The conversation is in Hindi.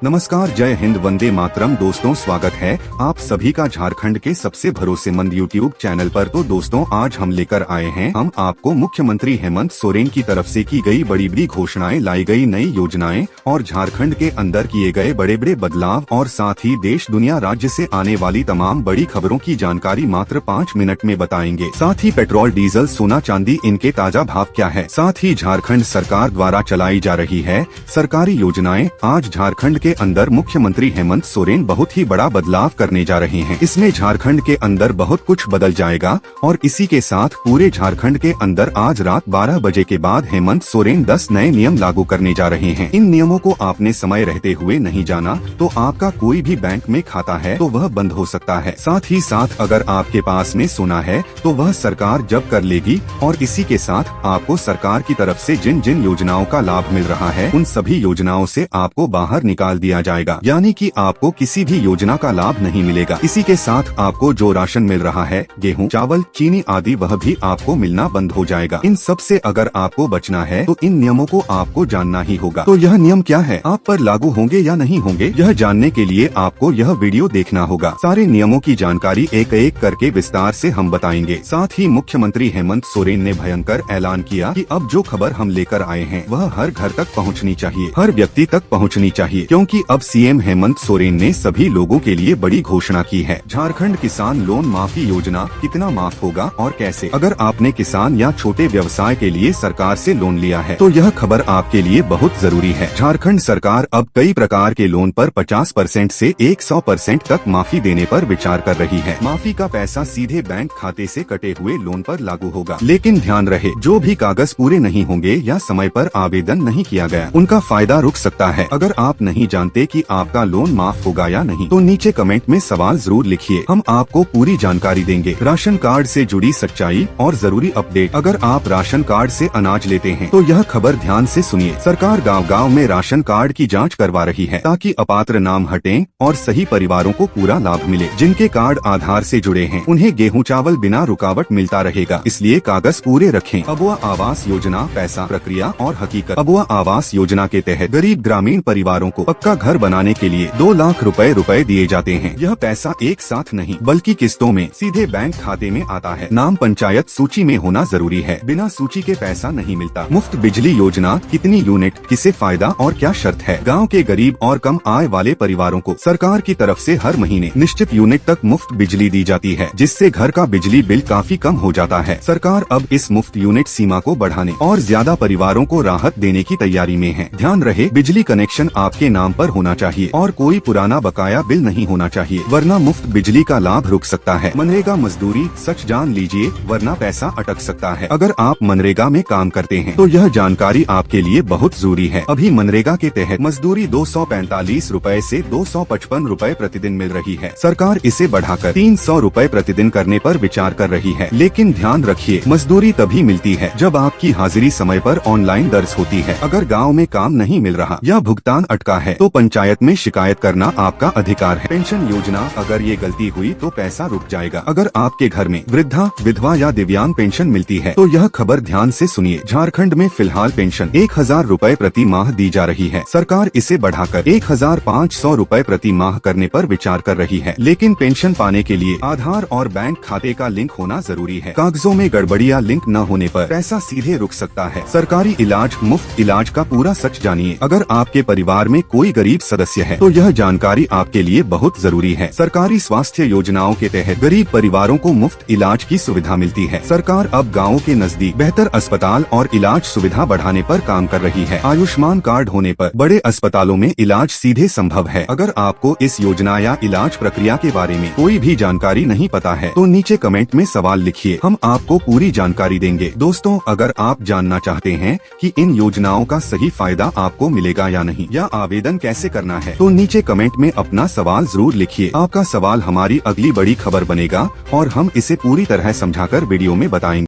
नमस्कार, जय हिंद, वंदे मातरम। दोस्तों, स्वागत है आप सभी का झारखंड के सबसे भरोसेमंद यूट्यूब चैनल पर। तो दोस्तों, आज हम लेकर आए हैं हम आपको मुख्यमंत्री हेमंत सोरेन की तरफ से की गई बड़ी बड़ी घोषणाएं, लाई गई नई योजनाएं और झारखंड के अंदर किए गए बड़े बड़े बदलाव और साथ ही देश दुनिया राज्य से आने वाली तमाम बड़ी खबरों की जानकारी मात्र 5 मिनट में बताएंगे। साथ ही पेट्रोल, डीजल, सोना, चांदी, इनके ताजा भाव क्या है। साथ ही झारखंड सरकार द्वारा चलाई जा रही है सरकारी योजनाएं। आज झारखंड के अंदर मुख्यमंत्री हेमंत सोरेन बहुत ही बड़ा बदलाव करने जा रहे हैं। इसमें झारखंड के अंदर बहुत कुछ बदल जाएगा और इसी के साथ पूरे झारखंड के अंदर आज रात 12 बजे के बाद हेमंत सोरेन 10 नए नियम लागू करने जा रहे हैं। इन नियमों को आपने समय रहते हुए नहीं जाना तो आपका कोई भी बैंक में खाता है तो वह बंद हो सकता है। साथ ही साथ अगर आपके पास में सोना है तो वह सरकार जब्त कर लेगी और इसी के साथ आपको सरकार की तरफ से जिन जिन योजनाओं का लाभ मिल रहा है उन सभी योजनाओं से आपको बाहर निकाल दिया जाएगा, यानी कि आपको किसी भी योजना का लाभ नहीं मिलेगा। इसी के साथ आपको जो राशन मिल रहा है, गेहूं, चावल, चीनी आदि, वह भी आपको मिलना बंद हो जाएगा। इन सब से अगर आपको बचना है तो इन नियमों को आपको जानना ही होगा। तो यह नियम क्या है, आप पर लागू होंगे या नहीं होंगे, यह जानने के लिए आपको यह वीडियो देखना होगा। सारे नियमों की जानकारी एक एक करके विस्तार से हम बताएंगे। साथ ही मुख्यमंत्री हेमंत सोरेन ने भयंकर ऐलान किया कि अब जो खबर हम लेकर आए हैं वह हर घर तक पहुंचनी चाहिए, हर व्यक्ति तक पहुंचनी चाहिए, क्योंकि अब सीएम हेमंत सोरेन ने सभी लोगों के लिए बड़ी घोषणा की है। झारखंड किसान लोन माफी योजना कितना माफ होगा और कैसे। अगर आपने किसान या छोटे व्यवसाय के लिए सरकार से लोन लिया है तो यह खबर आपके लिए बहुत जरूरी है। झारखंड सरकार अब कई प्रकार के लोन पर 50% से 100% तक माफी देने पर विचार कर रही है। माफी का पैसा सीधे बैंक खाते से कटे हुए लोन पर लागू होगा, लेकिन ध्यान रहे जो भी कागज पूरे नहीं होंगे या समय पर आवेदन नहीं किया गया उनका फायदा रुक सकता है। अगर आप नहीं जानते कि आपका लोन माफ होगा या नहीं तो नीचे कमेंट में सवाल जरूर लिखिए, हम आपको पूरी जानकारी देंगे। राशन कार्ड से जुड़ी सच्चाई और जरूरी अपडेट। अगर आप राशन कार्ड से अनाज लेते हैं तो यह खबर ध्यान से सुनिए। सरकार गांव-गांव में राशन कार्ड की जांच करवा रही है ताकि अपात्र नाम हटें और सही परिवारों को पूरा लाभ मिले। जिनके कार्ड आधार से जुड़े हैं उन्हें गेहूं चावल बिना रुकावट मिलता रहेगा, इसलिए कागज पूरे रखें। अबुआ आवास योजना, पैसा, प्रक्रिया और हकीकत। अबुआ आवास योजना के तहत गरीब ग्रामीण परिवारों को पक्का घर बनाने के लिए 2 लाख रुपए दिए जाते हैं। यह पैसा एक साथ नहीं बल्कि किस्तों में सीधे बैंक खाते में आता है। नाम पंचायत सूची में होना जरूरी है, बिना सूची के पैसा नहीं मिलता। मुफ्त बिजली योजना, कितनी यूनिट, किसे फायदा और क्या शर्त है। गांव के गरीब और कम आय वाले परिवारों को सरकार की तरफ से हर महीने निश्चित यूनिट तक मुफ्त बिजली दी जाती है, जिससे घर का बिजली बिल काफी कम हो जाता है। सरकार अब इस मुफ्त यूनिट सीमा को बढ़ाने और ज्यादा परिवारों को राहत देने की तैयारी में है। ध्यान रहे, बिजली कनेक्शन आपके नाम पर होना चाहिए और कोई पुराना बकाया बिल नहीं होना चाहिए, वरना मुफ्त बिजली का लाभ रुक सकता है। मनरेगा मजदूरी, सच जान लीजिए वरना पैसा अटक सकता है। अगर आप मनरेगा में काम करते हैं तो यह जानकारी आपके लिए बहुत जरूरी है। अभी मनरेगा के तहत मजदूरी 245 रूपए से 255 रूपए प्रतिदिन मिल रही है। सरकार इसे बढ़ाकर 300 रूपए प्रतिदिन करने पर विचार कर रही है, लेकिन ध्यान रखिए मजदूरी तभी मिलती है जब आपकी हाजिरी समय पर ऑनलाइन दर्ज होती है। अगर गाँव में काम नहीं मिल रहा या भुगतान अटका है तो पंचायत में शिकायत करना आपका अधिकार है। पेंशन योजना, अगर ये गलती हुई तो पैसा रुक जाएगा। अगर आपके घर में वृद्धा, विधवा या दिव्यांग पेंशन मिलती है तो यह खबर ध्यान से सुनिए। झारखंड में फिलहाल पेंशन 1000 रूपए प्रति माह दी जा रही है। सरकार इसे बढ़ाकर 1500 रूपए प्रति माह करने पर विचार कर रही है, लेकिन पेंशन पाने के लिए आधार और बैंक खाते का लिंक होना जरूरी है। कागजों में गड़बड़ी या लिंक न होने पर पैसा सीधे रुक सकता है। सरकारी इलाज, मुफ्त इलाज का पूरा सच जानिए। अगर आपके परिवार में कोई गरीब सदस्य है तो यह जानकारी आपके लिए बहुत जरूरी है। सरकारी स्वास्थ्य योजनाओं के तहत गरीब परिवारों को मुफ्त इलाज की सुविधा मिलती है। सरकार अब गाँवों के नजदीक बेहतर अस्पताल और इलाज सुविधा बढ़ाने पर काम कर रही है। आयुष्मान कार्ड होने पर बड़े अस्पतालों में इलाज सीधे संभव है। अगर आपको इस योजना या इलाज प्रक्रिया के बारे में कोई भी जानकारी नहीं पता है तो नीचे कमेंट में सवाल लिखिए, हम आपको पूरी जानकारी देंगे। दोस्तों, अगर आप जानना चाहते हैं कि इन योजनाओं का सही फायदा आपको मिलेगा या नहीं या आवेदन कैसे करना है तो नीचे कमेंट में अपना सवाल जरूर लिखिए। आपका सवाल हमारी अगली बड़ी खबर बनेगा और हम इसे पूरी तरह समझाकर वीडियो में बताएंगे।